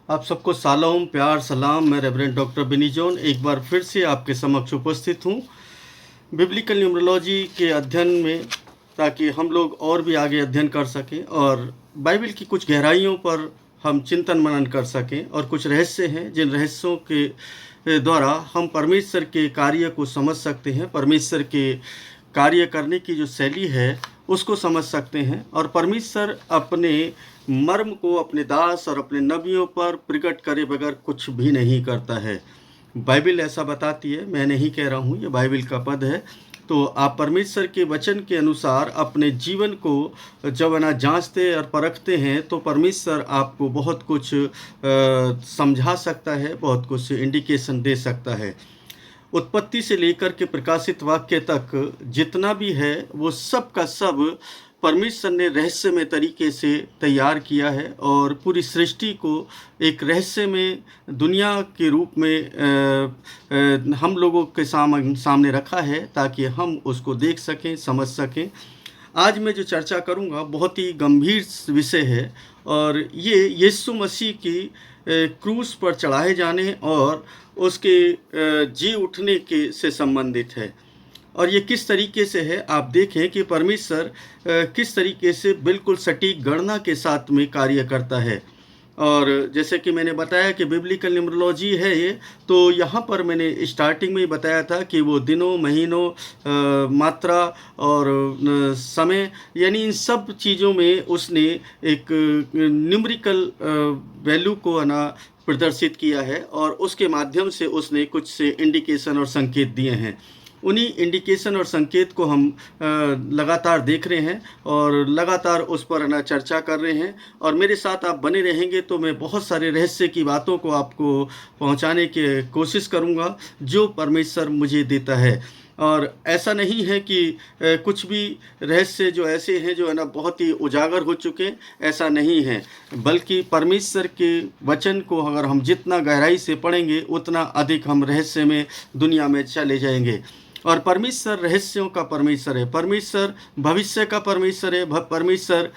आप सबको सालाम, प्यार, सलाम। मैं रेवरेंड डॉक्टर बिनी जॉन एक बार फिर से आपके समक्ष उपस्थित हूँ बिब्लिकल न्यूमरोलॉजी के अध्ययन में, ताकि हम लोग और भी आगे अध्ययन कर सकें और बाइबल की कुछ गहराइयों पर हम चिंतन मनन कर सकें। और कुछ रहस्य हैं जिन रहस्यों के द्वारा हम परमेश्वर के कार्य को समझ सकते हैं, परमेश्वर के कार्य करने की जो शैली है उसको समझ सकते हैं। और परमेश्वर अपने मर्म को अपने दास और अपने नबियों पर प्रकट करे बगैर कुछ भी नहीं करता है। बाइबल ऐसा बताती है, मैं नहीं कह रहा हूँ, ये बाइबल का पद है। तो आप परमेश्वर के वचन के अनुसार अपने जीवन को जब ना जांचते और परखते हैं तो परमेश्वर आपको बहुत कुछ समझा सकता है, बहुत कुछ इंडिकेशन दे सकता है। उत्पत्ति से लेकर के प्रकाशित वाक्य तक जितना भी है वो सब का सब परमेश्वर ने रहस्यमय तरीके से तैयार किया है और पूरी सृष्टि को एक रहस्यमय दुनिया के रूप में हम लोगों के सामने रखा है, ताकि हम उसको देख सकें, समझ सकें। आज मैं जो चर्चा करूंगा बहुत ही गंभीर विषय है, और ये यीशु मसीह की क्रूस पर चढ़ाए जाने और उसके जी उठने के से संबंधित है। और ये किस तरीके से है, आप देखें कि परमेश्वर किस तरीके से बिल्कुल सटीक गणना के साथ में कार्य करता है। और जैसे कि मैंने बताया कि बिब्लिकल न्यूमरोलॉजी है ये, तो यहाँ पर मैंने स्टार्टिंग में ही बताया था कि वो दिनों, महीनों, मात्रा और समय, यानी इन सब चीज़ों में उसने एक न्यूमेरिकल वैल्यू को ना प्रदर्शित किया है, और उसके माध्यम से उसने कुछ से इंडिकेशन और संकेत दिए हैं। उन्हीं इंडिकेशन और संकेत को हम लगातार देख रहे हैं और लगातार उस पर ना चर्चा कर रहे हैं। और मेरे साथ आप बने रहेंगे तो मैं बहुत सारे रहस्य की बातों को आपको पहुंचाने की कोशिश करूंगा जो परमेश्वर मुझे देता है। और ऐसा नहीं है कि कुछ भी रहस्य जो ऐसे हैं जो है ना बहुत ही उजागर हो चुके, ऐसा नहीं है। बल्कि परमेश्वर के वचन को अगर हम जितना गहराई से पढ़ेंगे उतना अधिक हम रहस्य में दुनिया में चले जाएंगे। और परमेश्वर रहस्यों का परमेश्वर है, परमेश्वर भविष्य का परमेश्वर है, परमेश्वर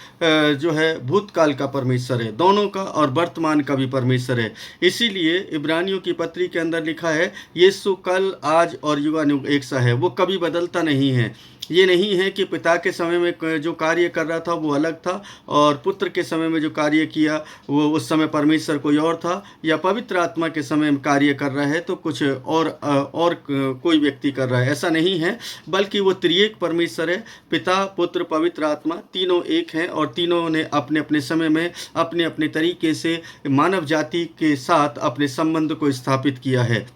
जो है भूतकाल का परमेश्वर है, दोनों का, और वर्तमान का भी परमेश्वर है। इसीलिए इब्रानियों की पत्री के अंदर लिखा है, यीशु कल, आज और युगानुग एक सा है, वो कभी बदलता नहीं है। ये नहीं है कि पिता के समय में जो कार्य कर रहा था वो अलग था और पुत्र के समय में जो कार्य किया वो उस समय परमेश्वर कोई और था, या पवित्र आत्मा के समय में कार्य कर रहा है तो कुछ और कोई व्यक्ति कर रहा है, ऐसा नहीं है। बल्कि वो त्रिएक परमेश्वर है, पिता, पुत्र, पवित्र आत्मा, तीनों एक हैं, और तीनों ने अपने अपने समय में अपने अपने तरीके से मानव जाति के साथ अपने संबंध को स्थापित किया है।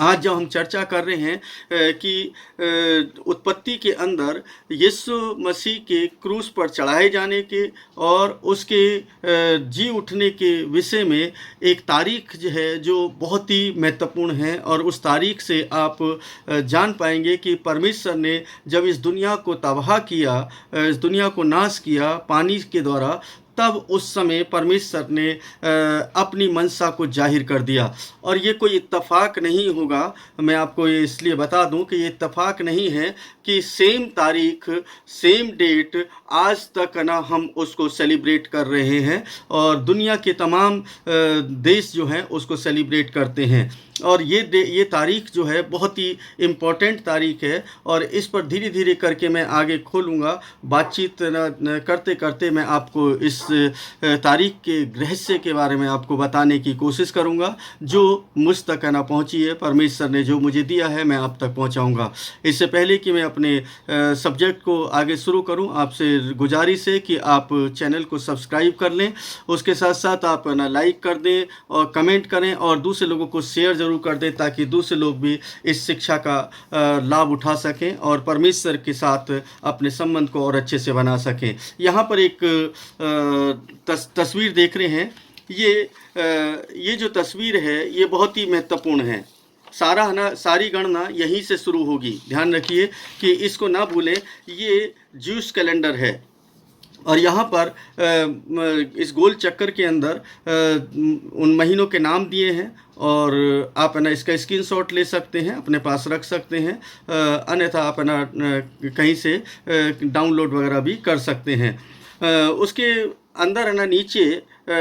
आज जब हम चर्चा कर रहे हैं कि उत्पत्ति के अंदर यीशु मसीह के क्रूस पर चढ़ाए जाने के और उसके जी उठने के विषय में एक तारीख जो है जो बहुत ही महत्वपूर्ण है, और उस तारीख से आप जान पाएंगे कि परमेश्वर ने जब इस दुनिया को तबाह किया, इस दुनिया को नाश किया पानी के द्वारा, तब उस समय परमेश्वर ने अपनी मनसा को जाहिर कर दिया। और ये कोई इत्तफाक नहीं होगा, मैं आपको ये इसलिए बता दूं कि ये इत्तफाक नहीं है कि सेम तारीख, सेम डेट आज तक ना हम उसको सेलिब्रेट कर रहे हैं, और दुनिया के तमाम देश जो हैं उसको सेलिब्रेट करते हैं। और ये तारीख जो है बहुत ही इम्पोर्टेंट तारीख है, और इस पर धीरे धीरे करके मैं आगे खोलूँगा। बातचीत करते करते मैं आपको इस तारीख के रहस्य के बारे में आपको बताने की कोशिश करूँगा, जो मुझ तक ना पहुँची है। परमेश्वर ने जो मुझे दिया है मैं आप तक पहुँचाऊँगा। इससे पहले कि मैं अपने सब्जेक्ट को आगे शुरू करूँ, आपसे गुजारिश है कि आप चैनल को सब्सक्राइब कर लें, उसके साथ साथ आप ना लाइक कर दें और कमेंट करें, और दूसरे लोगों को शेयर ज़रूर कर दें, ताकि दूसरे लोग भी इस शिक्षा का लाभ उठा सकें और परमेश्वर के साथ अपने संबंध को और अच्छे से बना सकें। यहाँ पर एक तस्वीर देख रहे हैं, ये जो तस्वीर है ये बहुत ही महत्वपूर्ण है। सारी गणना यहीं से शुरू होगी, ध्यान रखिए कि इसको ना भूलें। ये ज्यूस कैलेंडर है, और यहाँ पर इस गोल चक्कर के अंदर उन महीनों के नाम दिए हैं, और आप ना इसका स्क्रीनशॉट ले सकते हैं, अपने पास रख सकते हैं, अन्यथा आप ना कहीं से डाउनलोड वगैरह भी कर सकते हैं। उसके अंदर है ना नीचे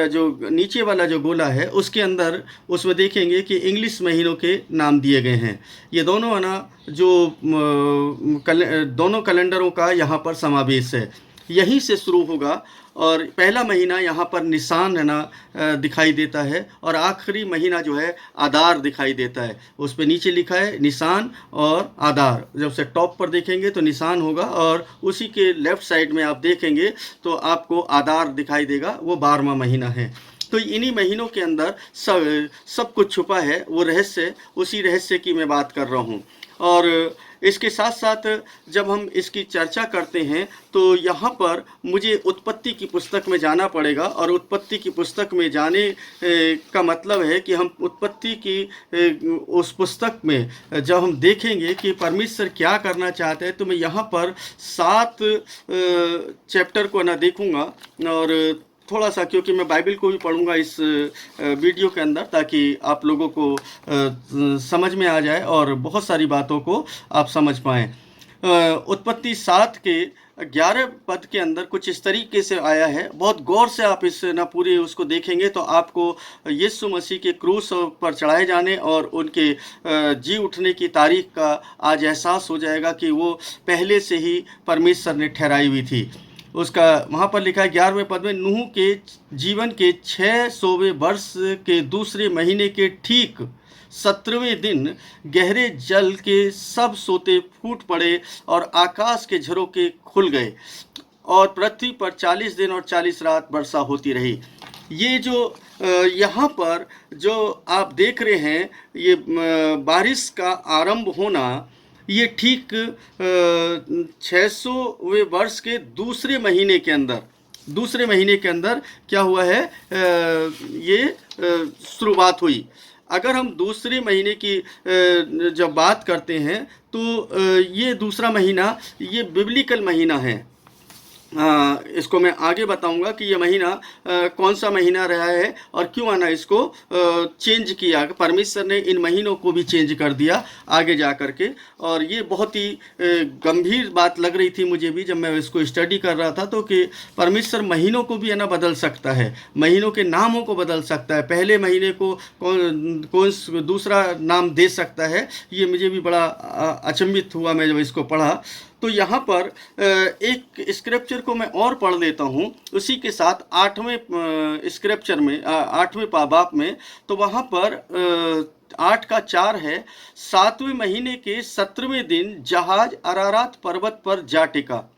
जो नीचे वाला जो गोला है उसके अंदर उसमें देखेंगे कि इंग्लिश महीनों के नाम दिए गए हैं। ये दोनों है ना जो दोनों कैलेंडरों का यहाँ पर समावेश है, यहीं से शुरू होगा। और पहला महीना यहाँ पर निसान है ना दिखाई देता है, और आखिरी महीना जो है आदार दिखाई देता है। उस पर नीचे लिखा है निसान और आदार। जब से टॉप पर देखेंगे तो निसान होगा, और उसी के लेफ्ट साइड में आप देखेंगे तो आपको आदार दिखाई देगा, वो 12वां महीना है। तो इन्हीं महीनों के अंदर सब कुछ छुपा है, वो रहस्य, उसी रहस्य की मैं बात कर रहा हूँ। और इसके साथ साथ जब हम इसकी चर्चा करते हैं तो यहाँ पर मुझे उत्पत्ति की पुस्तक में जाना पड़ेगा, और उत्पत्ति की पुस्तक में जाने का मतलब है कि हम उत्पत्ति की उस पुस्तक में जब हम देखेंगे कि परमेश्वर क्या करना चाहते हैं, तो मैं यहाँ पर 7 चैप्टर को ना देखूँगा, और थोड़ा सा, क्योंकि मैं बाइबल को भी पढ़ूंगा इस वीडियो के अंदर, ताकि आप लोगों को समझ में आ जाए और बहुत सारी बातों को आप समझ पाएँ। उत्पत्ति 7 के 11 पद के अंदर कुछ इस तरीके से आया है। बहुत गौर से आप इस ना पूरे उसको देखेंगे तो आपको यीशु मसीह के क्रूस पर चढ़ाए जाने और उनके जी उठने की तारीख का आज एहसास हो जाएगा कि वो पहले से ही परमेश्वर ने ठहराई हुई थी। उसका वहाँ पर लिखा है 11वें पद में, नूह के जीवन के 600वें वर्ष के दूसरे महीने के ठीक 17वें दिन गहरे जल के सब सोते फूट पड़े और आकाश के झरोखे खुल गए, और पृथ्वी पर 40 दिन और 40 रात वर्षा होती रही। ये जो यहाँ पर जो आप देख रहे हैं, ये बारिश का आरंभ होना, ये ठीक 600वें वर्ष के दूसरे महीने के अंदर क्या हुआ है, ये शुरुआत हुई। अगर हम दूसरे महीने की जब बात करते हैं तो ये दूसरा महीना ये बिब्लिकल महीना है। इसको मैं आगे बताऊंगा कि ये महीना कौन सा महीना रहा है और क्यों आना इसको चेंज किया। परमेश्वर ने इन महीनों को भी चेंज कर दिया आगे जा कर के, और ये बहुत ही गंभीर बात लग रही थी मुझे भी जब मैं इसको स्टडी कर रहा था, तो कि परमेश्वर महीनों को भी है ना बदल सकता है, महीनों के नामों को बदल सकता है, पहले महीने को कौन दूसरा नाम दे सकता है। ये मुझे भी बड़ा अचंभित हुआ मैं जब इसको पढ़ा। तो यहाँ पर एक स्क्रिप्चर को मैं और पढ़ लेता हूँ उसी के साथ 8वें स्क्रिप्चर में 8वें पाबाब में, तो वहाँ पर 8 का 4 है, 7वें महीने के 17वें दिन जहाज अरारात पर्वत पर जा टिका।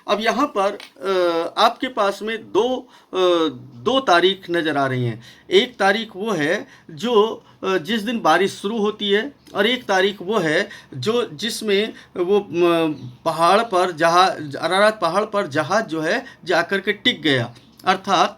अब यहाँ पर आपके पास में दो तारीख नज़र आ रही हैं। एक तारीख वो है जो जिस दिन बारिश शुरू होती है, और एक तारीख वो है जो जिसमें वो पहाड़ पर जहाज, अरारात पहाड़ पर जहाज जो है जाकर के टिक गया, अर्थात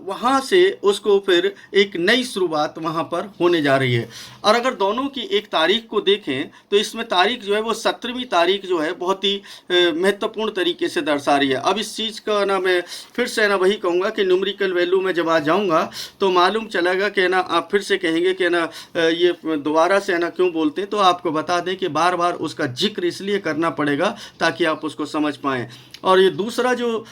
वहाँ से उसको फिर एक नई शुरुआत वहाँ पर होने जा रही है। और अगर दोनों की एक तारीख को देखें तो इसमें तारीख जो है वो 17वीं तारीख जो है बहुत ही महत्वपूर्ण तरीके से दर्शा रही है। अब इस चीज़ का ना मैं फिर से ना वही कहूँगा कि न्यूमेरिकल वैल्यू में जब आ जाऊँगा तो मालूम चलेगा कि ना आप फिर से कहेंगे कि ना ये दोबारा से ना क्यों बोलते हैं, तो आपको बता दें कि बार बार उसका जिक्र इसलिए करना पड़ेगा ताकि आप उसको समझ पाएँ। और ये दूसरा जो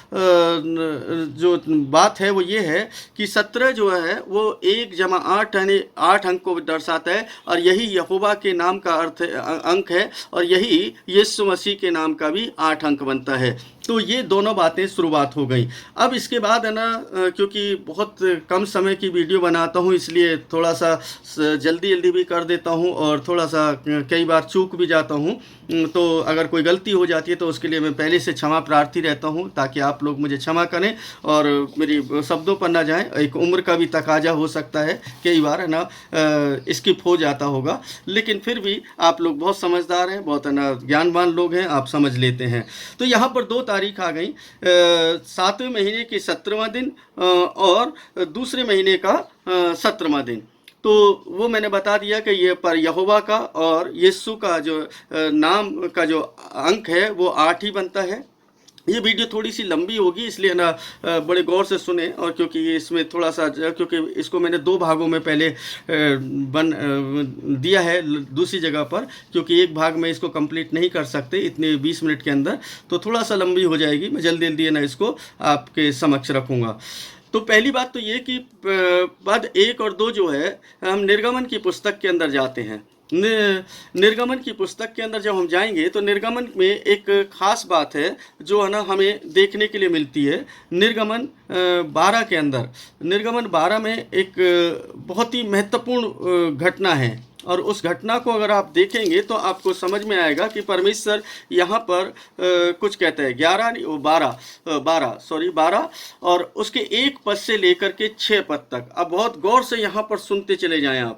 बात है वो ये है कि 17 जो है वो 1 जमा 8 यानी 8 अंक को दर्शाता है, और यही यहोवा के नाम का अर्थ अंक है, और यही यीशु मसीह के नाम का भी 8 अंक बनता है। तो ये दोनों बातें शुरुआत हो गई। अब इसके बाद है ना, क्योंकि बहुत कम समय की वीडियो बनाता हूँ इसलिए थोड़ा सा जल्दी भी कर देता हूँ, और थोड़ा सा कई बार चूक भी जाता हूँ। तो अगर कोई गलती हो जाती है तो उसके लिए मैं पहले से क्षमा प्रार्थी रहता हूँ, ताकि आप लोग मुझे क्षमा करें और मेरी शब्दों पर ना जाएं। एक उम्र का भी तकाजा हो सकता है, कई बार है ना स्किप हो जाता होगा, लेकिन फिर भी आप लोग बहुत समझदार हैं, बहुत है ना ज्ञानवान लोग हैं, आप समझ लेते हैं। तो यहाँ पर 2 तारीख आ गई, 7वें महीने के 17वां दिन और दूसरे महीने का 17वां दिन। तो वो मैंने बता दिया कि ये पर यहोवा का और यीशु का जो नाम का जो अंक है वो 8 ही बनता है। ये वीडियो थोड़ी सी लंबी होगी, इसलिए ना बड़े गौर से सुने। और क्योंकि ये इसमें थोड़ा सा क्योंकि इसको मैंने 2 भागों में पहले दिया है दूसरी जगह पर, क्योंकि एक भाग में इसको कंप्लीट नहीं कर सकते इतने 20 मिनट के अंदर, तो थोड़ा सा लंबी हो जाएगी। मैं जल्दी जल्दी ना इसको आपके समक्ष रखूँगा। तो पहली बात तो ये कि पद 1 और 2 जो है, हम निर्गमन की पुस्तक के अंदर जाते हैं। निर्गमन की पुस्तक के अंदर जब हम जाएंगे तो निर्गमन में एक खास बात है जो है ना हमें देखने के लिए मिलती है। निर्गमन 12 के अंदर, निर्गमन 12 में एक बहुत ही महत्वपूर्ण घटना है। और उस घटना को अगर आप देखेंगे तो आपको समझ में आएगा कि परमेश्वर यहाँ पर कुछ कहते हैं। 12 और उसके 1 पद से लेकर के 6 पद तक। अब बहुत गौर से यहाँ पर सुनते चले जाएं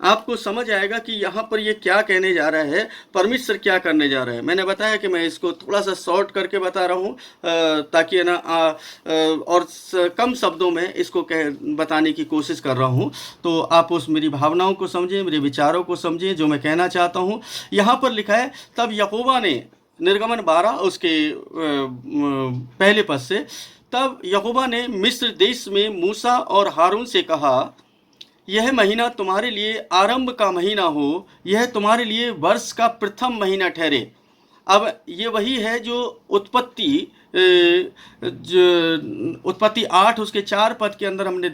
आपको समझ आएगा कि यहाँ पर ये क्या कहने जा रहा है, परमेश्वर क्या करने जा रहा है। मैंने बताया कि मैं इसको थोड़ा सा शॉर्ट करके बता रहा हूँ ताकि ना और कम शब्दों में इसको बताने की कोशिश कर रहा हूँ, तो आप उस मेरी भावनाओं को समझें, मेरे विचारों को समझें जो मैं कहना चाहता हूँ। यहाँ पर लिखा है, तब यहोवा ने, निर्गमन 12 उसके पहले पद से, तब यहोवा ने मिस्र देश में मूसा और हारून से कहा, यह महीना तुम्हारे लिए आरंभ का महीना हो, यह तुम्हारे लिए वर्ष का प्रथम महीना ठहरे। अब ये वही है जो उत्पत्ति 8 उसके 4 पद के अंदर हमने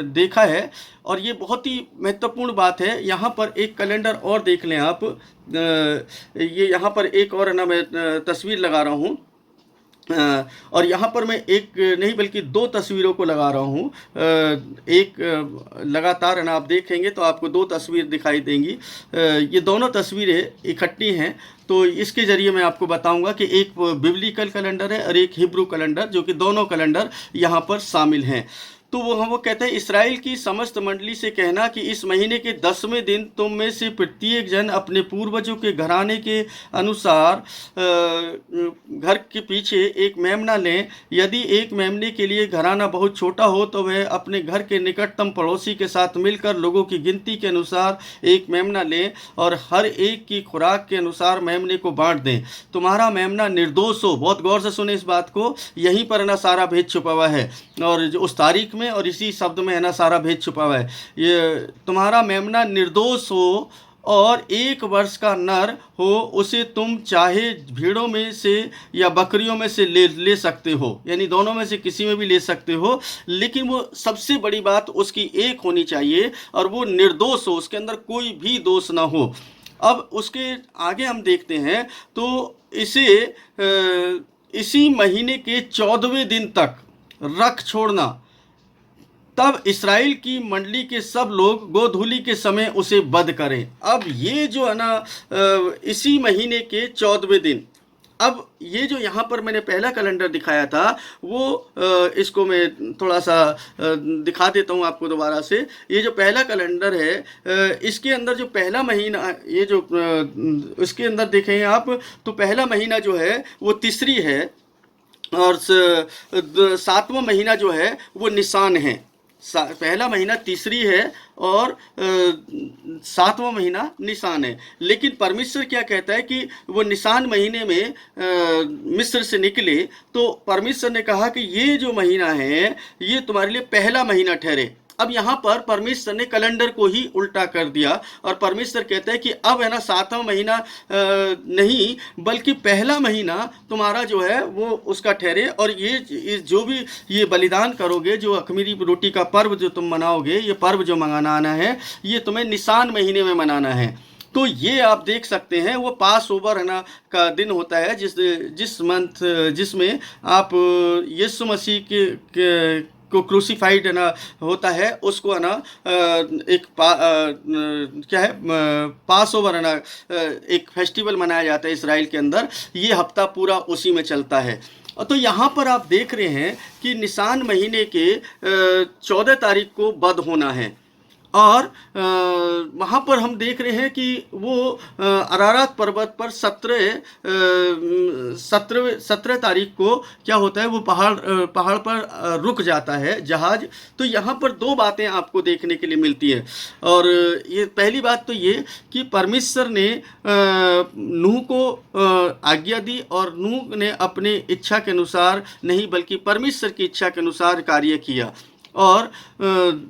देखा है। और ये बहुत ही महत्वपूर्ण बात है। यहाँ पर एक कैलेंडर और देख लें आप, ये यहाँ पर एक और ना मैं तस्वीर लगा रहा हूँ, और यहाँ पर मैं एक नहीं बल्कि 2 तस्वीरों को लगा रहा हूँ। एक लगातार है ना, आप देखेंगे तो आपको 2 तस्वीर दिखाई देंगी। ये दोनों तस्वीरें इकट्ठी हैं, तो इसके ज़रिए मैं आपको बताऊंगा कि एक बिब्लिकल कैलेंडर है और एक हिब्रू कैलेंडर, जो कि दोनों कैलेंडर यहाँ पर शामिल हैं। तो वो कहते हैं, इसराइल की समस्त मंडली से कहना कि इस महीने के 10वें दिन तुम में से प्रत्येक जन अपने पूर्वजों के घराने के अनुसार घर के पीछे एक मेमना लें। यदि एक मेमने के लिए घराना बहुत छोटा हो तो वह अपने घर के निकटतम पड़ोसी के साथ मिलकर लोगों की गिनती के अनुसार एक मेमना लें और हर एक की खुराक के अनुसार मेमने को बांट दें। तुम्हारा मेमना निर्दोष हो। बहुत गौर से सुने इस बात को, यहीं पर ना सारा भेद छुपा हुआ है, और उस तारीख में और इसी शब्द में है ना सारा भेद छुपा हुआ है। ये तुम्हारा मेमना निर्दोष हो और 1 वर्ष का नर हो, उसे तुम चाहे भीड़ों में से या बकरियों में से ले सकते हो, यानी दोनों में से किसी में भी ले सकते हो, लेकिन वो सबसे बड़ी बात उसकी एक होनी चाहिए और वो निर्दोष हो, उसके अंदर कोई भी दोष ना हो। अब उसके आगे हम देखते हैं तो इसी महीने के 14वें दिन तक रख छोड़ना। तब इस्राएल की मंडली के सब लोग गोधूली के समय उसे वध करें। अब ये जो है ना इसी महीने के 14वें दिन, अब ये जो यहाँ पर मैंने पहला कैलेंडर दिखाया था वो इसको मैं थोड़ा सा दिखा देता हूँ आपको दोबारा से। ये जो पहला कैलेंडर है इसके अंदर जो पहला महीना, ये जो इसके अंदर देखें आप तो पहला महीना जो है वो तीसरी है और 7वां महीना जो है वो निशान है। पहला महीना तीसरी है और 7वां महीना निशान है। लेकिन परमेश्वर क्या कहता है कि वो निशान महीने में मिस्र से निकले तो परमेश्वर ने कहा कि ये जो महीना है ये तुम्हारे लिए पहला महीना ठहरे। अब यहाँ पर परमेश्वर ने कैलेंडर को ही उल्टा कर दिया और परमेश्वर कहता है कि अब है ना 7वां महीना नहीं बल्कि पहला महीना तुम्हारा जो है वो उसका ठहरे। और ये जो भी ये बलिदान करोगे, जो अख़मीरी रोटी का पर्व जो तुम मनाओगे, ये पर्व जो मनाना है ये तुम्हें निशान महीने में मनाना है। तो ये आप देख सकते हैं वो पास ओवर है ना का दिन होता है जिसमें आप यीशु मसीह के को क्रूसीफाइड है ना होता है, उसको है ना एक क्या है पास ओवर है ना एक फेस्टिवल मनाया जाता है इसराइल के अंदर। ये हफ्ता पूरा उसी में चलता है। तो यहाँ पर आप देख रहे हैं कि निशान महीने के 14 तारीख को वध होना है। और वहाँ पर हम देख रहे हैं कि वो अरारात पर्वत पर 17 तारीख को क्या होता है, वो पहाड़ पर रुक जाता है जहाज। तो यहाँ पर दो बातें आपको देखने के लिए मिलती हैं। और ये पहली बात तो ये कि परमेश्वर ने नूह को आज्ञा दी, और नूह ने अपने इच्छा के अनुसार नहीं बल्कि परमेश्वर की इच्छा के अनुसार कार्य किया और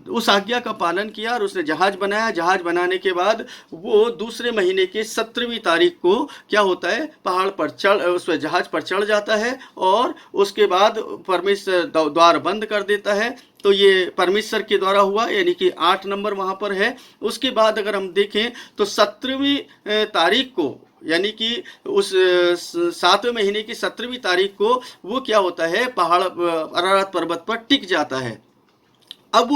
उस आज्ञा का पालन किया और उसने जहाज बनाया। जहाज बनाने के बाद वो दूसरे महीने के 17वीं तारीख को क्या होता है, पहाड़ पर उस पर जहाज पर चढ़ जाता है और उसके बाद परमेश्वर द्वार बंद कर देता है। तो ये परमेश्वर के द्वारा हुआ, यानी कि 8 नंबर वहाँ पर है। उसके बाद अगर हम देखें तो 17वीं तारीख को, यानी कि उस 7वें महीने की 17वीं तारीख को वो क्या होता है, पहाड़ अरारात पर्वत पर टिक जाता है। अब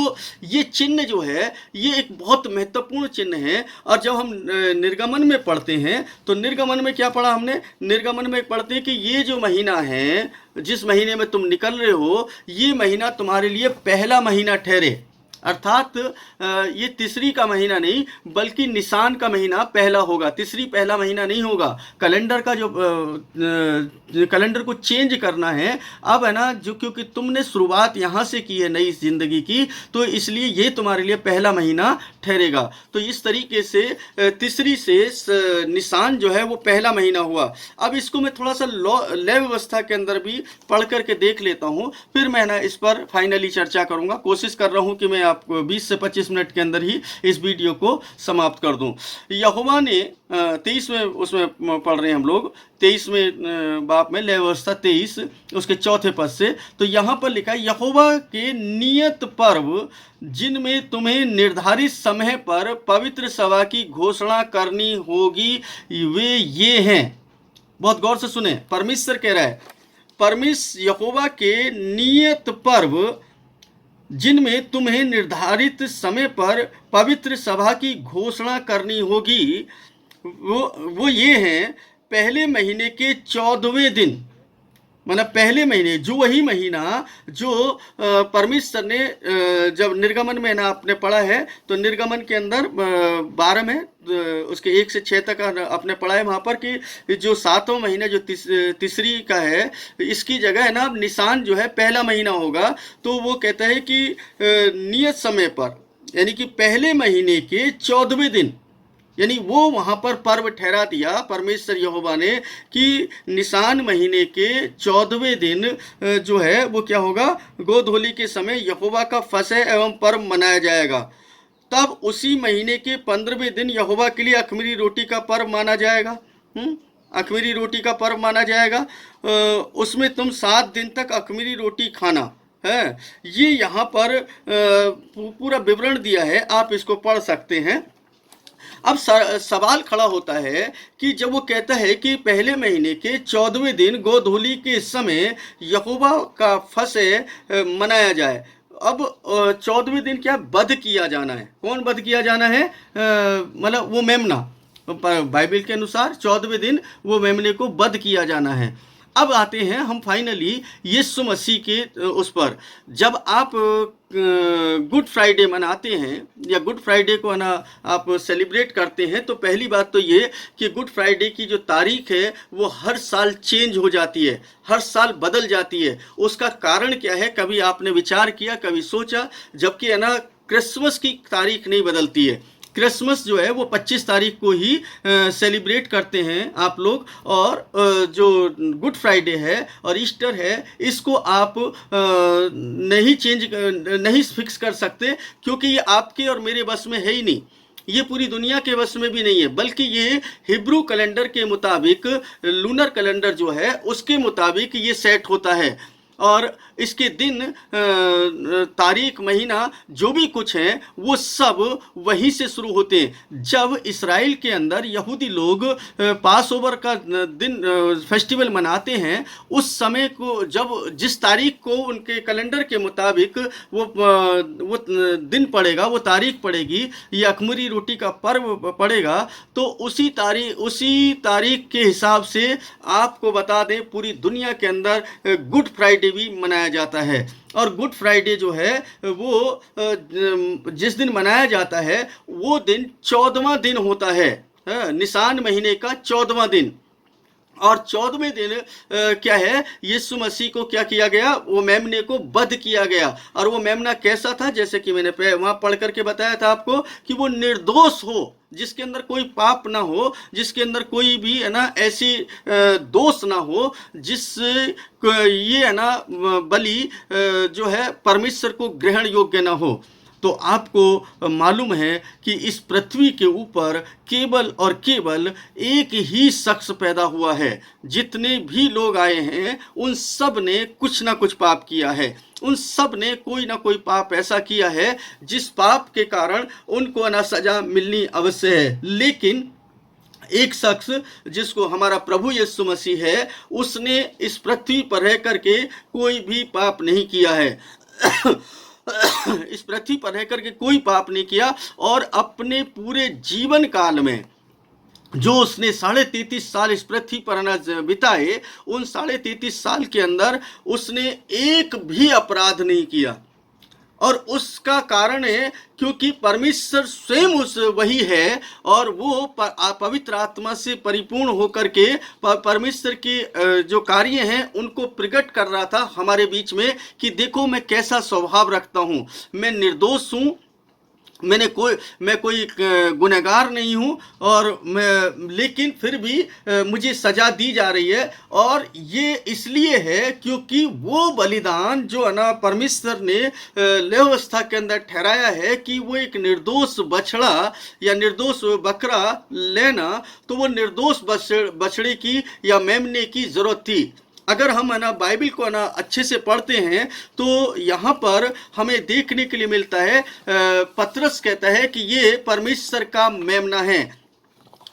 ये चिन्ह जो है ये एक बहुत महत्वपूर्ण चिन्ह है। और जब हम निर्गमन में पढ़ते हैं तो निर्गमन में क्या पढ़ा हमने, निर्गमन में पढ़ते हैं कि ये जो महीना है, जिस महीने में तुम निकल रहे हो, ये महीना तुम्हारे लिए पहला महीना ठहरे। अर्थात ये तीसरी का महीना नहीं बल्कि निसान का महीना पहला होगा, तीसरी पहला महीना नहीं होगा। कैलेंडर का जो कैलेंडर को चेंज करना है अब, है ना, जो क्योंकि तुमने शुरुआत यहाँ से की है नई ज़िंदगी की, तो इसलिए ये तुम्हारे लिए पहला महीना ठहरेगा। तो इस तरीके से तीसरी से निसान जो है वो पहला महीना हुआ। अब इसको मैं थोड़ा सा लय व्यवस्था के अंदर भी पढ़ करके देख लेता हूँ, फिर मैं ना इस पर फाइनली चर्चा करूँगा। कोशिश कर रहा हूँ कि मैं आपको 20 से 25 मिनट के अंदर ही इस वीडियो को समाप्त कर दूं। यहोवा ने 23 में, उसमें पढ़ रहे हैं हम लोग 23वें बाप में, लय व्यवस्था 23 उसके 4थे पद से। तो यहाँ पर लिखा है, यहोवा के नियत पर्व जिनमें तुम्हें निर्धारित समय पर पवित्र सभा की घोषणा करनी होगी वे ये हैं। बहुत गौर से सुने, परमेश्वर कह रहा है, परमेश्वर यहोवा के नियत पर्व जिनमें तुम्हें निर्धारित समय पर पवित्र सभा की घोषणा करनी होगी वो ये हैं, पहले महीने के 14वें दिन, मतलब पहले महीने, जो वही महीना जो परमेश्वर ने जब निर्गमन में ना आपने पढ़ा है, तो निर्गमन के अंदर 12 में उसके 1 से 6 तक आपने पढ़ा है वहाँ पर कि जो 7वां महीना जो तीसरी का है, इसकी जगह है ना निसान जो है पहला महीना होगा। तो वो कहता है कि नियत समय पर, यानी कि पहले महीने के 14वें दिन, यानी वो वहाँ पर पर्व ठहरा दिया परमेश्वर यहोवा ने कि निसान महीने के 14वें दिन जो है वो क्या होगा, गोधूली के समय यहोवा का फसह एवं पर्व मनाया जाएगा। तब उसी महीने के 15वें दिन यहोवा के लिए अख़मीरी रोटी का पर्व माना जाएगा। अख़मीरी रोटी का पर्व माना जाएगा। उसमें तुम 7 दिन तक अख़मीरी रोटी खाना है। ये यहाँ पर पूरा विवरण दिया है, आप इसको पढ़ सकते हैं। अब सवाल खड़ा होता है कि जब वो कहता है कि पहले महीने के 14वें दिन गोधूली के समय यहोवा का फसह मनाया जाए। अब 14वें दिन क्या वध किया जाना है। कौन वध किया जाना है, मतलब वो मेमना, बाइबल के अनुसार 14वें दिन वो मेमने को वध किया जाना है। अब आते हैं हम फाइनली यीशु मसीह के उस पर। जब आप गुड फ्राइडे मनाते हैं या गुड फ्राइडे को ना आप सेलिब्रेट करते हैं, तो पहली बात तो ये कि गुड फ्राइडे की जो तारीख है वो हर साल चेंज हो जाती है, हर साल बदल जाती है। उसका कारण क्या है, कभी आपने विचार किया, कभी सोचा? जबकि है ना क्रिसमस की तारीख नहीं बदलती है। क्रिसमस जो है वो 25 तारीख को ही सेलिब्रेट करते हैं आप लोग, और जो गुड फ्राइडे है और ईस्टर है इसको आप नहीं फिक्स कर सकते, क्योंकि ये आपके और मेरे बस में है ही नहीं, ये पूरी दुनिया के वश में भी नहीं है, बल्कि ये हिब्रू कैलेंडर के मुताबिक, लूनर कैलेंडर जो है उसके मुताबिक ये सेट होता है। और इसके दिन, तारीख, महीना जो भी कुछ है वो सब वहीं से शुरू होते हैं। जब इस्राएल के अंदर यहूदी लोग पास ओवर का दिन फेस्टिवल मनाते हैं, उस समय को जब जिस तारीख को उनके कैलेंडर के मुताबिक वो दिन पड़ेगा, वो तारीख पड़ेगी, ये अख़मीरी रोटी का पर्व पड़ेगा, तो उसी तारीख के हिसाब से आपको बता दें पूरी दुनिया के अंदर गुड फ्राइडे भी मनाया जाता है। और गुड फ्राइडे जो है वो जिस दिन मनाया जाता है वो दिन 14वां दिन होता है, निसान महीने का 14वां दिन। और 14वें दिन क्या है, यीशु मसीह को क्या किया गया, वो मेमने को वध किया गया। और वो मेमना कैसा था, जैसे कि मैंने वहां पढ़ करके बताया था आपको कि वो निर्दोष हो, जिसके अंदर कोई पाप ना हो, जिसके अंदर कोई भी है ना ऐसी दोष ना हो, जिस ये है ना बलि जो है परमेश्वर को ग्रहण योग्य ना हो। तो आपको मालूम है कि इस पृथ्वी के ऊपर केवल और केवल एक ही शख्स पैदा हुआ है। जितने भी लोग आए हैं उन सब ने कुछ ना कुछ पाप किया है, उन सब ने कोई ना कोई पाप ऐसा किया है जिस पाप के कारण उनको ना सजा मिलनी अवश्य है। लेकिन एक शख्स जिसको हमारा प्रभु यीशु मसीह है, उसने इस पृथ्वी पर रह करके कोई भी पाप नहीं किया है। इस पृथ्वी पर रहकर के कोई पाप नहीं किया, और अपने पूरे जीवन काल में जो उसने 33.5 साल इस पृथ्वी पर बिताए, उन 33.5 साल के अंदर उसने एक भी अपराध नहीं किया। और उसका कारण है क्योंकि परमेश्वर स्वयं उस वही है, और वो पवित्र आत्मा से परिपूर्ण होकर के परमेश्वर के जो कार्य हैं उनको प्रकट कर रहा था हमारे बीच में कि देखो मैं कैसा स्वभाव रखता हूँ, मैं निर्दोष हूँ, मैं कोई गुनहगार नहीं हूँ, और लेकिन फिर भी मुझे सजा दी जा रही है। और ये इसलिए है क्योंकि वो बलिदान जो है ना परमेश्वर ने व्यवस्था के अंदर ठहराया है कि वो एक निर्दोष बछड़ा या निर्दोष बकरा लेना, तो वो निर्दोष बछड़े की या मेमने की जरूरत थी। अगर हम है ना बाइबल को है ना अच्छे से पढ़ते हैं तो यहाँ पर हमें देखने के लिए मिलता है, पतरस कहता है कि ये परमेश्वर का मेमना है।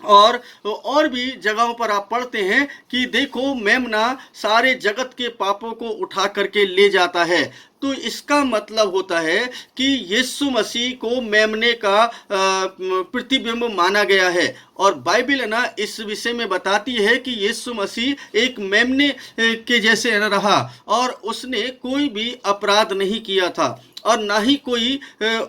और भी जगहों पर आप पढ़ते हैं कि देखो मेमना सारे जगत के पापों को उठा करके ले जाता है। तो इसका मतलब होता है कि यीशु मसीह को मेमने का प्रतिबिंब माना गया है। और बाइबल है ना इस विषय में बताती है कि यीशु मसीह एक मेमने के जैसे रहा, और उसने कोई भी अपराध नहीं किया था, और ना ही कोई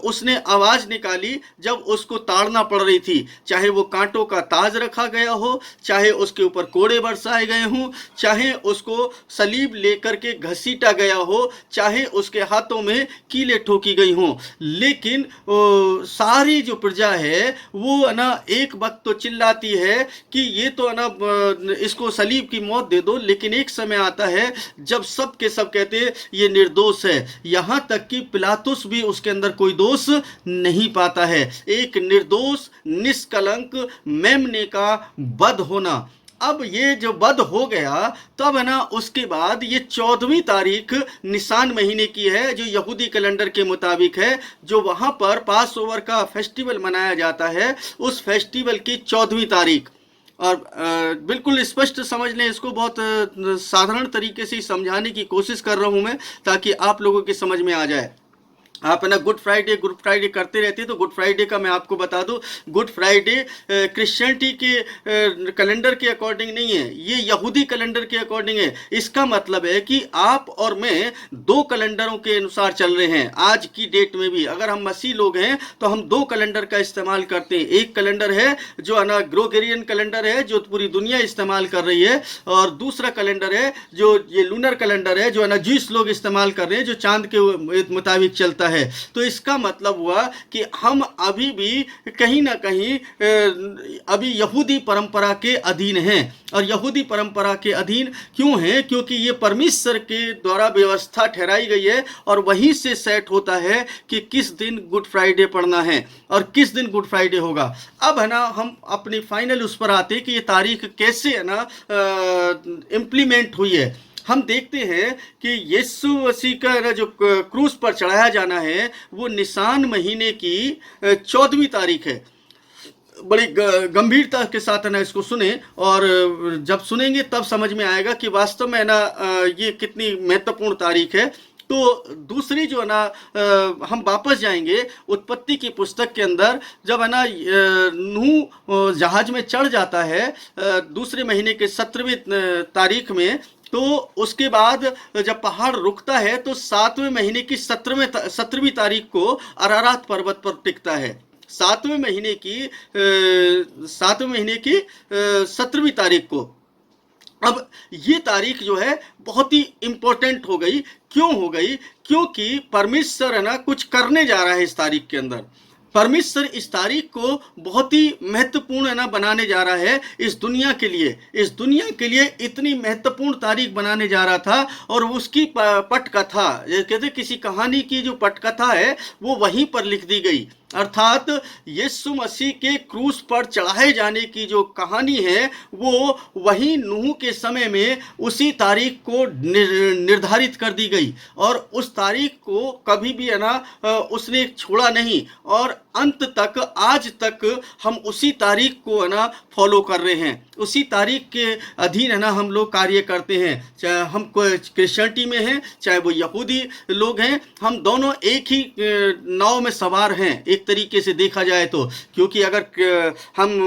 उसने आवाज निकाली जब उसको ताड़ना पड़ रही थी, चाहे वो कांटों का ताज रखा गया हो, चाहे उसके ऊपर कोड़े बरसाए गए हों, चाहे उसको सलीब लेकर के घसीटा गया हो, चाहे उसके हाथों में कीले ठोकी गई हों। लेकिन सारी जो प्रजा है वो है ना एक वक्त तो चिल्लाती है कि ये तो है ना इसको सलीब की मौत दे दो, लेकिन एक समय आता है जब सब के सब कहते हैं ये निर्दोष है। यहाँ तक कि पिलातुस भी उसके अंदर कोई दोष नहीं पाता है। एक निर्दोष निष्कलंक मेमने का वध होना। अब ये जो वध हो गया तब है ना उसके बाद ये 14वीं तारीख निसान महीने की है, जो यहूदी कैलेंडर के मुताबिक है, जो वहां पर पास ओवर का फेस्टिवल मनाया जाता है, उस फेस्टिवल की 14वीं तारीख। और बिल्कुल स्पष्ट समझ लें इसको, बहुत साधारण तरीके से समझाने की कोशिश कर रहा हूं मैं ताकि आप लोगों की समझ में आ जाए। आप है ना गुड फ्राइडे करते रहते हैं, तो गुड फ्राइडे का मैं आपको बता दूं, गुड फ्राइडे क्रिश्चियनिटी के कैलेंडर के अकॉर्डिंग नहीं है, ये यहूदी कैलेंडर के अकॉर्डिंग है। इसका मतलब है कि आप और मैं दो कैलेंडरों के अनुसार चल रहे हैं। आज की डेट में भी अगर हम मसीह लोग हैं तो हम दो कैलेंडर का इस्तेमाल करते हैं। एक कैलेंडर है जो है ना ग्रेगोरियन कैलेंडर है, जो पूरी दुनिया इस्तेमाल कर रही है, और दूसरा कैलेंडर है जो ये लूनर कैलेंडर है, जो है ना ज्यूस लोग इस्तेमाल कर रहे हैं, जो चांद के मुताबिक चलता है। तो इसका मतलब हुआ कि हम अभी भी कहीं ना कहीं अभी यहूदी परंपरा के अधीन हैं। और यहूदी परंपरा के अधीन क्यों हैं? क्योंकि ये परमेश्वर के द्वारा व्यवस्था ठहराई गई है, और वहीं से सेट होता है कि किस दिन गुड फ्राइडे पढ़ना है और किस दिन गुड फ्राइडे होगा। अब है ना हम अपनी फाइनल उस पर आते हैं कि ये तारीख कैसे है ना इम्प्लीमेंट हुई है। हम देखते हैं कि यीशु मसीह का जो क्रूस पर चढ़ाया जाना है वो निसान महीने की 14वीं तारीख है। बड़ी गंभीरता के साथ है ना इसको सुने, और जब सुनेंगे तब समझ में आएगा कि वास्तव में ना ये कितनी महत्वपूर्ण तारीख है। तो दूसरी जो है ना हम वापस जाएंगे उत्पत्ति की पुस्तक के अंदर, जब है ना नूह जहाज में चढ़ जाता है दूसरे महीने के 17वीं तारीख में, तो उसके बाद जब पहाड़ रुकता है तो 7वें महीने की 17वीं तारीख को अरारात पर्वत पर टिकता है। 17वीं तारीख को। अब ये तारीख जो है बहुत ही इंपॉर्टेंट हो गई। क्यों हो गई? क्योंकि परमेश्वर है ना कुछ करने जा रहा है इस तारीख के अंदर। परमेश्वर इस तारीख को बहुत ही महत्वपूर्ण है ना बनाने जा रहा है इस दुनिया के लिए। इस दुनिया के लिए इतनी महत्वपूर्ण तारीख बनाने जा रहा था, और उसकी पटकथा, कहते किसी कहानी की जो पटकथा है वो वहीं पर लिख दी गई। अर्थात यीशु मसीह के क्रूस पर चढ़ाए जाने की जो कहानी है वो वही नूह के समय में उसी तारीख को निर्धारित कर दी गई, और उस तारीख को कभी भी है ना उसने छोड़ा नहीं, और अंत तक आज तक हम उसी तारीख को है ना फॉलो कर रहे हैं। उसी तारीख के अधीन है ना हम लोग कार्य करते हैं। चाहे हम क्रिश्चियनिटी में हैं, चाहे वो यहूदी लोग हैं, हम दोनों एक ही नाव में सवार हैं एक तरीके से देखा जाए तो। क्योंकि अगर हम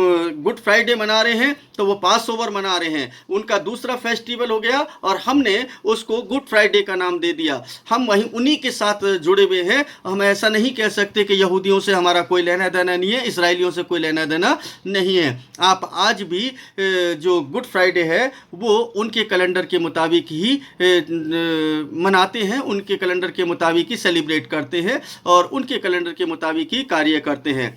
गुड फ्राइडे मना रहे हैं तो वो पास ओवर मना रहे हैं, उनका दूसरा फेस्टिवल हो गया और हमने उसको गुड फ्राइडे का नाम दे दिया। हम वहीं उन्हीं के साथ जुड़े हुए हैं। हम ऐसा नहीं कह सकते कि यहूदियों से हमारा कोई लेना देना नहीं है, इसराइलियों से कोई लेना देना नहीं है। आप आज भी जो गुड फ्राइडे है वो उनके कैलेंडर के मुताबिक ही मनाते हैं, उनके कैलेंडर के मुताबिक ही सेलिब्रेट करते हैं, और उनके कैलेंडर के मुताबिक ही कार्य करते हैं।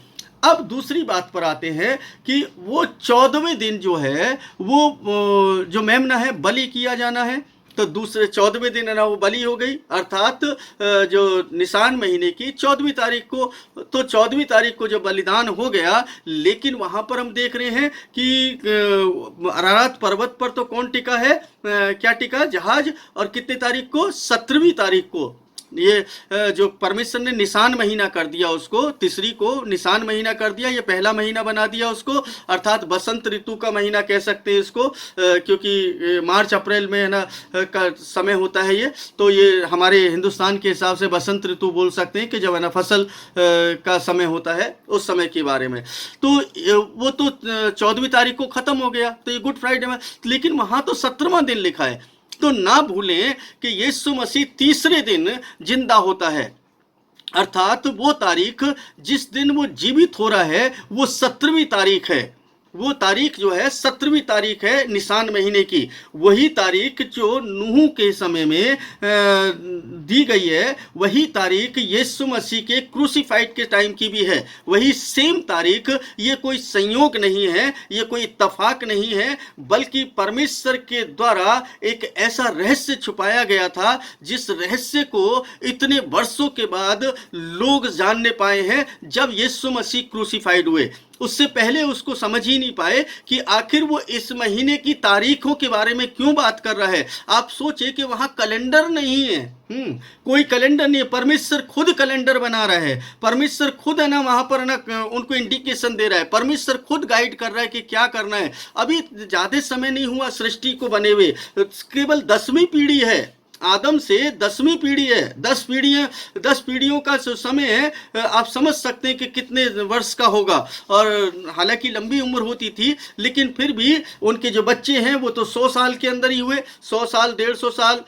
अब दूसरी बात पर आते हैं कि वो 14वें दिन जो है वो जो मेमना है बलि किया जाना है। तो दूसरे 14वें दिन है ना वो बलि हो गई, अर्थात जो निसान महीने की 14वीं तारीख को। तो 14वीं तारीख को जो बलिदान हो गया, लेकिन वहाँ पर हम देख रहे हैं कि अरारात पर्वत पर तो कौन टिका है, क्या टिका? जहाज। और कितने तारीख को? 17वीं तारीख को। ये जो परमेश्वर ने निसान महीना कर दिया, उसको तीसरी को निसान महीना कर दिया, ये पहला महीना बना दिया उसको, अर्थात बसंत ऋतु का महीना कह सकते हैं इसको, क्योंकि मार्च अप्रैल में है ना का समय होता है ये। तो ये हमारे हिंदुस्तान के हिसाब से बसंत ऋतु बोल सकते हैं कि जब है ना फसल का समय होता है, उस समय के बारे में। तो वो तो 14वीं तारीख को ख़त्म हो गया, तो ये गुड फ्राइडे में। लेकिन वहाँ तो 17वां दिन लिखा है। तो ना भूलें कि यीशु मसीह तीसरे दिन जिंदा होता है, अर्थात वो तारीख जिस दिन वो जीवित हो रहा है वो 17वीं तारीख है। वो तारीख जो है 17वीं तारीख है निसान महीने की। वही तारीख जो नूह के समय में दी गई है, वही तारीख यीशु मसीह के क्रूसीफाइड के टाइम की भी है। वही सेम तारीख। ये कोई संयोग नहीं है, ये कोई इत्तफाक नहीं है, बल्कि परमेश्वर के द्वारा एक ऐसा रहस्य छुपाया गया था जिस रहस्य को इतने वर्षों के बाद लोग जानने पाए हैं। जब यीशु मसीह क्रूसीफाइड हुए, उससे पहले उसको समझ ही नहीं पाए कि आखिर वो इस महीने की तारीखों के बारे में क्यों बात कर रहा है। आप सोचे कि वहाँ कैलेंडर नहीं है, कोई कैलेंडर नहीं है। परमेश्वर खुद कैलेंडर बना रहा है। परमेश्वर खुद है ना वहाँ पर ना उनको इंडिकेशन दे रहा है। परमेश्वर खुद गाइड कर रहा है कि क्या करना है। अभी ज़्यादा समय नहीं हुआ सृष्टि को बने हुए, केवल 10वीं पीढ़ी है। आदम से 10वीं पीढ़ी है। 10 पीढ़ियों का समय है। आप समझ सकते हैं कि कितने वर्ष का होगा। और हालांकि लंबी उम्र होती थी, लेकिन फिर भी उनके जो बच्चे हैं वो तो 100 साल के अंदर ही हुए। 100 साल, 150 साल,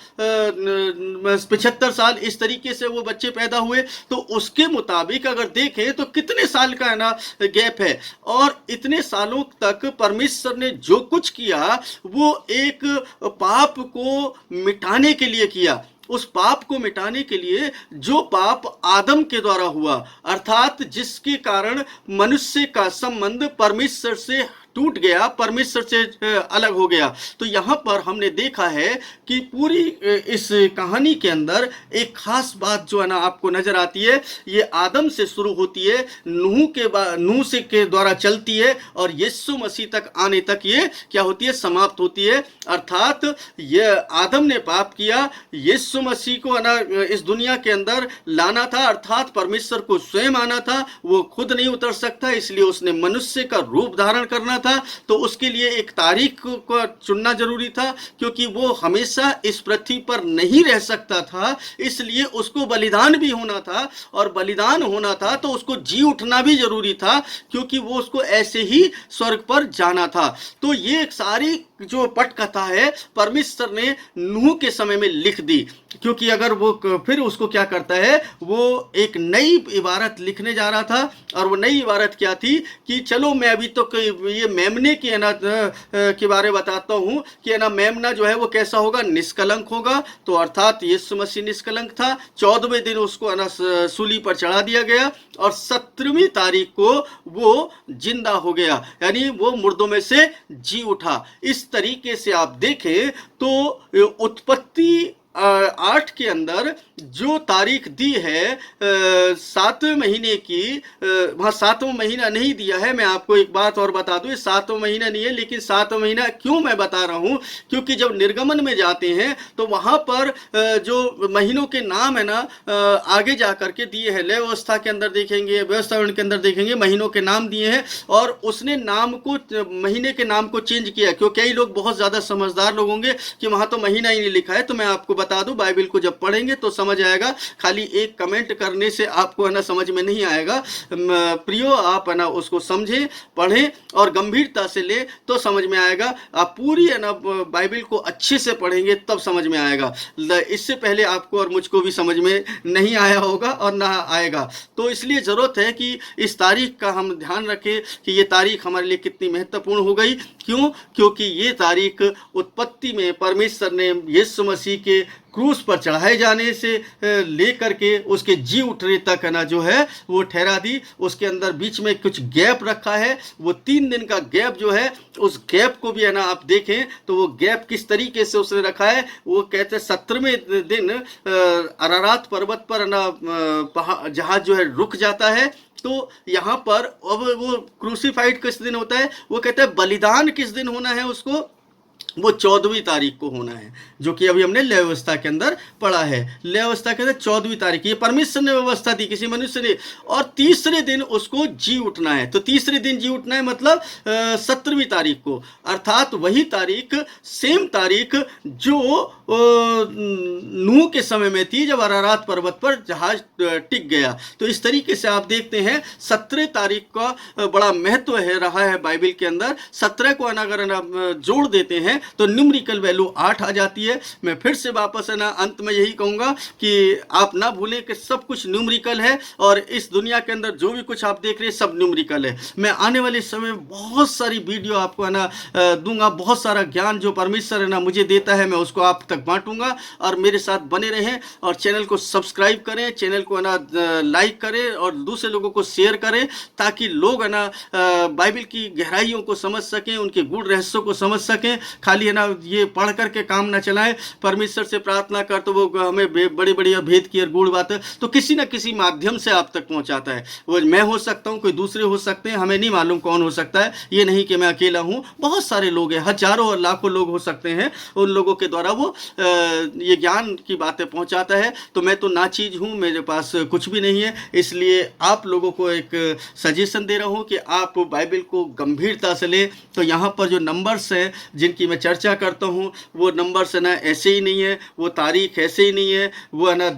75 साल, इस तरीके से वो बच्चे पैदा हुए। तो उसके मुताबिक अगर देखें तो कितने साल का है ना गैप है। और इतने सालों तक परमेश्वर ने जो कुछ किया वो एक पाप को मिटाने के लिए किया। उस पाप को मिटाने के लिए जो पाप आदम के द्वारा हुआ, अर्थात जिसके कारण मनुष्य का संबंध परमेश्वर से टूट गया, परमेश्वर से अलग हो गया। तो यहाँ पर हमने देखा है कि पूरी इस कहानी के अंदर एक खास बात जो है ना आपको नजर आती है। ये आदम से शुरू होती है, नूह से के द्वारा चलती है, और यीशु मसीह तक आने तक ये क्या होती है? समाप्त होती है। अर्थात ये आदम ने पाप किया, यीशु मसीह को है ना इस दुनिया के अंदर लाना था, अर्थात परमेश्वर को स्वयं आना था। वो खुद नहीं उतर सकता, इसलिए उसने मनुष्य का रूप धारण करना था। तो उसके लिए एक तारीख को चुनना जरूरी था, क्योंकि वो हमेशा इस पृथ्वी पर नहीं रह सकता था। इसलिए उसको बलिदान भी होना था, और बलिदान होना था तो उसको जी उठना भी जरूरी था, क्योंकि वो उसको ऐसे ही स्वर्ग पर जाना था। तो ये सारी जो पटकथा है परमेश्वर ने नूह के समय में लिख दी, क्योंकि अगर वो फिर उसको क्या करता है, वो एक नई इबारत लिखने जा रहा था। और वो नई इबारत क्या थी कि चलो मैं अभी तो ये मेमने की है ना के बारे बताता हूँ कि है ना मेमना जो है वो कैसा होगा, निष्कलंक होगा। तो अर्थात यीशु मसीह निष्कलंक था। 14वें दिन उसको है ना सूली पर चढ़ा दिया गया और 17वीं तारीख को वो जिंदा हो गया, यानी वो मुर्दों में से जी उठा। इस तरीके से आप देखें तो उत्पत्ति 8 के अंदर जो तारीख दी है 7वें महीने की, वहाँ 7वां महीना नहीं दिया है। मैं आपको एक बात और बता दूं, 7वां महीना नहीं है, लेकिन 7वां महीना क्यों मैं बता रहा हूँ, क्योंकि जब निर्गमन में जाते हैं तो वहाँ पर जो महीनों के नाम है ना आगे जा करके दिए हैं। लय व्यवस्था के अंदर देखेंगे, व्यवस्था के अंदर देखेंगे, महीनों के नाम दिए हैं और उसने नाम को, महीने के नाम को चेंज किया। क्योंकि कई लोग बहुत ज़्यादा समझदार लोग होंगे कि वहाँ तो महीना ही नहीं लिखा है। तो मैं आपको बता दूं, बाइबल को जब पढ़ेंगे तो समझ आएगा। खाली एक कमेंट करने से आपको है ना समझ में नहीं आएगा। प्रियो, आप है ना उसको समझें, पढ़ें और गंभीरता से ले तो समझ में आएगा। आप पूरी है ना बाइबल को अच्छे से पढ़ेंगे तब समझ में आएगा। इससे पहले आपको और मुझको भी समझ में नहीं आया होगा और ना आएगा। तो इसलिए ज़रूरत है कि इस तारीख का हम ध्यान रखें कि ये तारीख हमारे लिए कितनी महत्वपूर्ण हो गई। क्यों? क्योंकि ये तारीख उत्पत्ति में परमेश्वर ने यीशु मसीह के क्रूस पर चढ़ाए जाने से लेकर के उसके जी उठने तक है ना जो है वो ठहरा दी। उसके अंदर बीच में कुछ गैप रखा है, वो 3 दिन का गैप जो है, उस गैप को भी है ना आप देखें तो वो गैप किस तरीके से उसने रखा है। वो कहते हैं 17वें दिन अरारात पर्वत पर है ना जहाज जो है रुक जाता है। तो यहाँ पर अब वो क्रूसीफाइड किस दिन होता है, वो कहते हैं बलिदान किस दिन होना है उसको, वो 14वीं तारीख को होना है, जो कि अभी हमने लय व्यवस्था के अंदर पढ़ा है। लय व्यवस्था के अंदर 14वीं तारीख, ये परमेश्वर ने व्यवस्था दी, किसी मनुष्य ने। और तीसरे दिन उसको जी उठना है। तो तीसरे दिन जी उठना है मतलब 17वीं तारीख को, अर्थात वही तारीख, सेम तारीख जो नूह के समय में थी जब अरारात पर्वत पर जहाज टिक गया। तो इस तरीके से आप देखते हैं 17 तारीख का बड़ा महत्व है रहा है बाइबल के अंदर। 17 को अगर जोड़ देते हैं तो न्यूमेरिकल वैल्यू 8 आ जाती है। मैं फिर से वापस है ना अंत में यही कहूँगा कि आप ना भूलें कि सब कुछ न्यूमेरिकल है और इस दुनिया के अंदर जो भी कुछ आप देख रहे हैं सब न्यूमेरिकल है। मैं आने वाले समय में बहुत सारी वीडियो आपको है ना दूंगा, बहुत सारा ज्ञान जो परमेश्वर है ना मुझे देता है मैं उसको आप तक बांटूंगा। और मेरे साथ बने रहें और चैनल को सब्सक्राइब करें, चैनल को है ना लाइक करें और दूसरे लोगों को शेयर करें, ताकि लोग है ना बाइबल की गहराइयों को समझ सकें, उनके गूढ़ रहस्यों को समझ सकें। खाली है ना ये पढ़ करके काम ना चलाएं। परमेश्वर से प्रार्थना कर तो वो हमें बड़े बड़े भेद की और गूढ़ बातें तो किसी न किसी माध्यम से आप तक पहुंचाता है। वो मैं हो सकता हूं, कोई दूसरे हो सकते हैं, हमें नहीं मालूम कौन हो सकता है। ये नहीं कि मैं अकेला हूं, बहुत सारे लोग हैं, हजारों और लाखों लोग हो सकते हैं। उन लोगों के द्वारा वो ये ज्ञान की बातें पहुंचाता है। तो मैं तो नाचीज हूं, मेरे पास कुछ भी नहीं है। इसलिए आप लोगों को एक सजेशन दे रहा हूं कि आप बाइबल को गंभीरता से लें। तो यहाँ पर जो नंबर्स हैं जिनकी मैं चर्चा करता हूँ, वो नंबर्स है ना ऐसे ही नहीं है, वो तारीख ऐसे ही नहीं है, वो है ना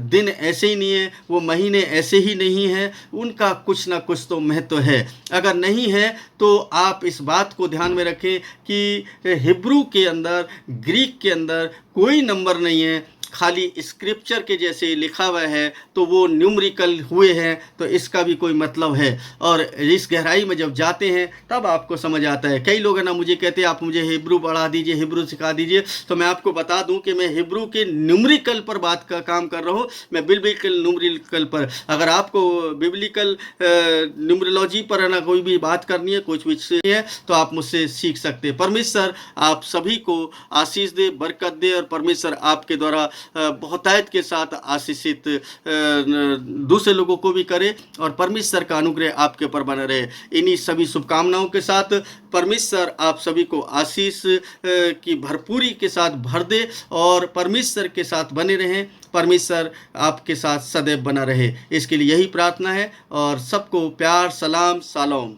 दिन ऐसे ही नहीं है, वो महीने ऐसे ही नहीं है। उनका कुछ ना कुछ तो महत्व है। अगर नहीं है तो आप इस बात को ध्यान में रखें कि हिब्रू के अंदर, ग्रीक के अंदर कोई नंबर नहीं है, खाली स्क्रिप्चर के जैसे लिखा हुआ है तो वो न्यूमेरिकल हुए हैं। तो इसका भी कोई मतलब है। और इस गहराई में जब जाते हैं तब आपको समझ आता है। कई लोग है ना मुझे कहते हैं आप मुझे हिब्रू पढ़ा दीजिए, हिब्रू सिखा दीजिए। तो मैं आपको बता दूं कि मैं हिब्रू के न्यूमेरिकल पर बात का काम कर रहा हूं, मैं बिब्लिकल न्यूमेरिकल पर। अगर आपको बिब्लिकल न्यूमरोलॉजी पर है ना कोई भी बात करनी है, कुछ भी है, तो आप मुझसे सीख सकते हैं। परमेश्वर आप सभी को आशीष दे, बरकत दे और परमेश्वर आपके द्वारा बहुतायत के साथ आशीषित दूसरे लोगों को भी करे और परमेश्वर का अनुग्रह आपके ऊपर बना रहे। इन्हीं सभी शुभकामनाओं के साथ परमेश्वर आप सभी को आशीष की भरपूरी के साथ भर दे और परमेश्वर के साथ बने रहें। परमेश्वर आपके साथ सदैव बना रहे, इसके लिए यही प्रार्थना है। और सबको प्यार, सलाम, शालोम।